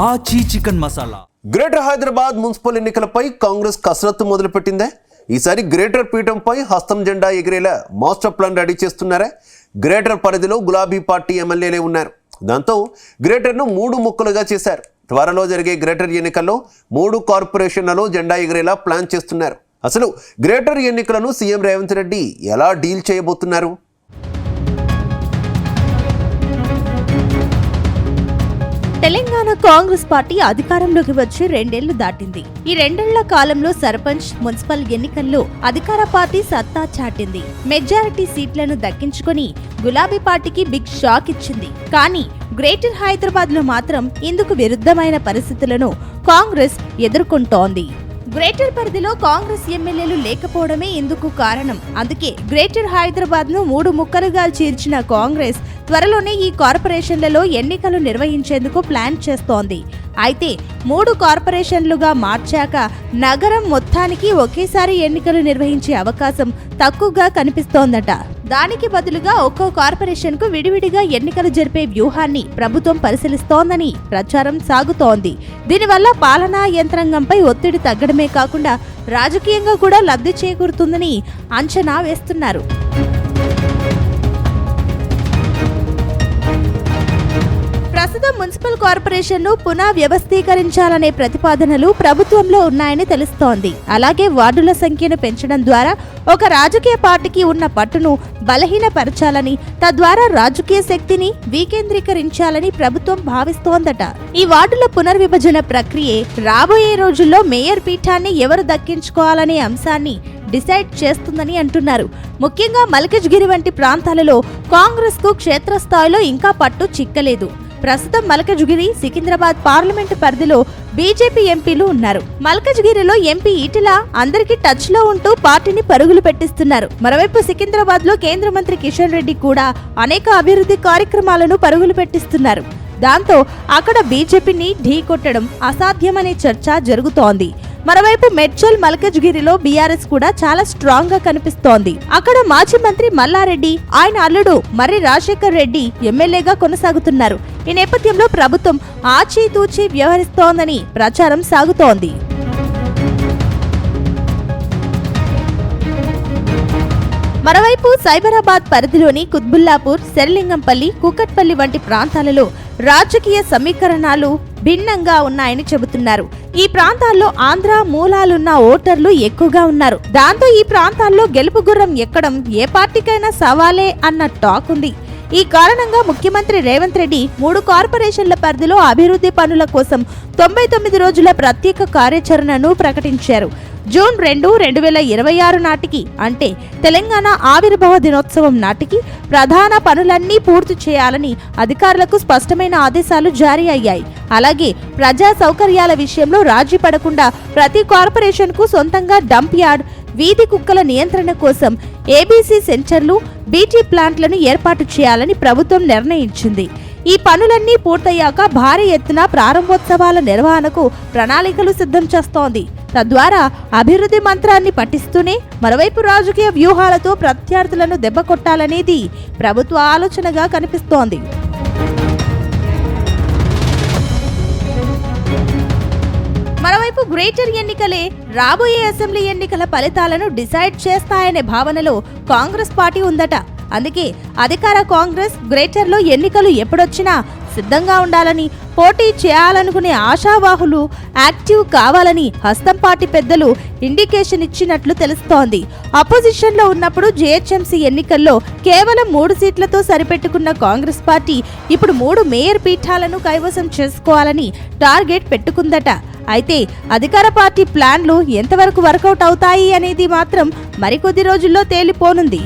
ఆచి chicken masala. Greater Hyderabad municipal ఎన్నికలపై కాంగ్రెస్ కసరత్తు మొదలుపెట్టిందే. ఈసారి గ్రేటర్ పీఠంపై హస్తం జెండా ఎగిరేలా మాస్టర్ ప్లాన్ రెడీ చేస్తున్నారా? గ్రేటర్ పరిధిలో గులాబీ పార్టీ ఎమ్మెల్యేలే ఉన్నారు. దాంతో గ్రేటర్ను 3 ముక్కలుగా చేశారు. త్వరలో జరిగే గ్రేటర్ ఎన్నికల్లో 3 కార్పొరేషన్లలో జెండా ఎగిరేలా ప్లాన్ చేస్తున్నారు. అసలు గ్రేటర్ ఎన్నికలను సీఎం రేవంత్ రెడ్డి ఎలా డీల్ చేయబోతున్నారు? తెలంగాణ కాంగ్రెస్ పార్టీ అధికారంలోకి వచ్చి 2 ఏళ్లు దాటింది. ఈ 2 ఏళ్ల కాలంలో సర్పంచ్, మున్సిపల్ ఎన్నికల్లో అధికార పార్టీ సత్తా చాటింది. మెజారిటీ సీట్లను దక్కించుకొని గులాబీ పార్టీకి బిగ్ షాక్ ఇచ్చింది. కానీ గ్రేటర్ హైదరాబాద్ లో మాత్రం ఇందుకు విరుద్ధమైన పరిస్థితులను కాంగ్రెస్ ఎదుర్కొంటోంది. గ్రేటర్ పరిధిలో కాంగ్రెస్ ఎమ్మెల్యేలు లేకపోవడమే ఇందుకు కారణం. అందుకే గ్రేటర్ హైదరాబాద్ ను 3 ముక్కలుగా చీల్చిన కాంగ్రెస్ త్వరలోనే ఈ కార్పొరేషన్లలో ఎన్నికలు నిర్వహించేందుకు ప్లాన్ చేస్తోంది. అయితే 3 కార్పొరేషన్లుగా మార్చాక నగరం మొత్తానికి ఒకేసారి ఎన్నికలు నిర్వహించే అవకాశం తక్కువగా కనిపిస్తోందట. దానికి బదులుగా ఒక్కో కార్పొరేషన్ కు విడివిడిగా ఎన్నికలు జరిపే వ్యూహాన్ని ప్రభుత్వం పరిశీలిస్తోందని ప్రచారం సాగుతోంది. దీనివల్ల పాలనా యంత్రాంగంపై ఒత్తిడి తగ్గడమే కాకుండా రాజకీయంగా కూడా లబ్ధి చేకూరుతుందని అంచనా వేస్తున్నారు. ప్రస్తుతం మున్సిపల్ కార్పొరేషన్ ను పునః వ్యవస్థీకరించాలనే ప్రతిపాదనలు ప్రభుత్వంలో ఉన్నాయని తెలుస్తోంది. అలాగే వార్డుల సంఖ్యను పెంచడం ద్వారా ఒక రాజకీయ పార్టీకి ఉన్న పట్టును బలహీనపరచాలని, తద్వారా రాజకీయ శక్తిని వికేంద్రీకరించాలని ప్రభుత్వం భావిస్తోందట. ఈ వార్డుల పునర్విభజన ప్రక్రియ రాబోయే రోజుల్లో మేయర్ పీఠాన్ని ఎవరు దక్కించుకోవాలనే అంశాన్ని డిసైడ్ చేస్తుందని అంటున్నారు. ముఖ్యంగా మల్కజ్గిరి వంటి ప్రాంతాలలో కాంగ్రెస్ కు క్షేత్రస్థాయిలో ఇంకా పట్టు చిక్కలేదు. ప్రస్తుతం మల్కజ్గిరి, సికింద్రాబాద్ పార్లమెంటు పరిధిలో బీజేపీ ఎంపీలు ఉన్నారు. మల్కజ్గిరిలో ఎంపీ ఈటెల అందరికీ టచ్ లో ఉంటూ పార్టీని పరుగులు పెట్టిస్తున్నారు. మరోవైపు సికింద్రాబాద్ లో కేంద్ర మంత్రి కిషన్ రెడ్డి కూడా అనేక అభివృద్ధి కార్యక్రమాలను పరుగులు పెట్టిస్తున్నారు. దాంతో అక్కడ బీజేపీని ఢీకొట్టడం అసాధ్యమనే చర్చ జరుగుతోంది. మరోవైపు మెడ్చల్, మల్కజ్గిరిలో బీఆర్ఎస్ కూడా చాలా స్ట్రాంగ్ గా కనిపిస్తోంది. అక్కడ మాజీ మంత్రి మల్లారెడ్డి, ఆయన అల్లుడు మర్రి రాజశేఖర్ రెడ్డి ఎమ్మెల్యేగా కొనసాగుతున్నారు. ఈ నేపథ్యంలో ప్రభుత్వం ఆచితూచి వ్యవహరిస్తోందని ప్రచారం సాగుతోంది. మరోవైపు సైబరాబాద్ పరిధిలోని కుత్బుల్లాపూర్, శరలింగంపల్లి, కూకట్పల్లి వంటి ప్రాంతాలలో రాజకీయ సమీకరణాలు భిన్నంగా ఉన్నాయని చెబుతున్నారు. ఈ ప్రాంతాల్లో ఆంధ్ర మూలాలున్న ఓటర్లు ఎక్కువగా ఉన్నారు. దాంతో ఈ ప్రాంతాల్లో గెలుపు గుర్రం ఎక్కడం ఏ పార్టీకైనా సవాలే అన్న టాక్ ఉంది. ఈ కారణంగా ముఖ్యమంత్రి రేవంత్ రెడ్డి 3 కార్పొరేషన్ల పరిధిలో అభివృద్ధి పనుల కోసం 99 రోజుల ప్రత్యేక కార్యాచరణను ప్రకటించారు. జూన్ 2, 2026 నాటికి, అంటే తెలంగాణ ఆవిర్భావ దినోత్సవం నాటికి ప్రధాన పనులన్నీ పూర్తి చేయాలని అధికారులకు స్పష్టమైన ఆదేశాలు జారీ అయ్యాయి. అలాగే ప్రజా సౌకర్యాల విషయంలో రాజీ పడకుండా ప్రతి కార్పొరేషన్ కు సొంతంగా డంప్ యార్డ్, వీధి కుక్కల నియంత్రణ కోసం ఏబీసీ సెంటర్లు, బీటీ ప్లాంట్లను ఏర్పాటు చేయాలని ప్రభుత్వం నిర్ణయించింది. ఈ పనులన్నీ పూర్తయ్యాక భారీ ఎత్తున ప్రారంభోత్సవాల నిర్వహణకు ప్రణాళికలు సిద్ధం చేస్తోంది. తద్వారా అభివృద్ధి మంత్రాన్ని పఠిస్తూనే మరోవైపు రాజకీయ వ్యూహాలతో ప్రత్యర్థులను దెబ్బకొట్టాలనేది ప్రభుత్వ ఆలోచనగా కనిపిస్తోంది. మరోవైపు గ్రేటర్ ఎన్నికలే రాబోయే అసెంబ్లీ ఎన్నికల ఫలితాలను డిసైడ్ చేస్తాయనే భావనలో కాంగ్రెస్ పార్టీ ఉందట. అందుకే అధికార కాంగ్రెస్ గ్రేటర్లో ఎన్నికలు ఎప్పుడొచ్చినా సిద్ధంగా ఉండాలని, పోటీ చేయాలనుకునే ఆశావాహులు యాక్టివ్ కావాలని హస్తం పార్టీ పెద్దలు ఇండికేషన్ ఇచ్చినట్లు తెలుస్తోంది. అపోజిషన్ లో ఉన్నప్పుడు జీహెచ్ఎంసీ ఎన్నికల్లో కేవలం 3 సీట్లతో సరిపెట్టుకున్న కాంగ్రెస్ పార్టీ ఇప్పుడు 3 మేయర్ పీఠాలను కైవసం చేసుకోవాలని టార్గెట్ పెట్టుకుందట. అయితే అధికార పార్టీ ప్లాన్లు ఎంతవరకు వర్కౌట్ అవుతాయి అనేది మాత్రం మరికొద్ది రోజుల్లో తేలిపోనుంది.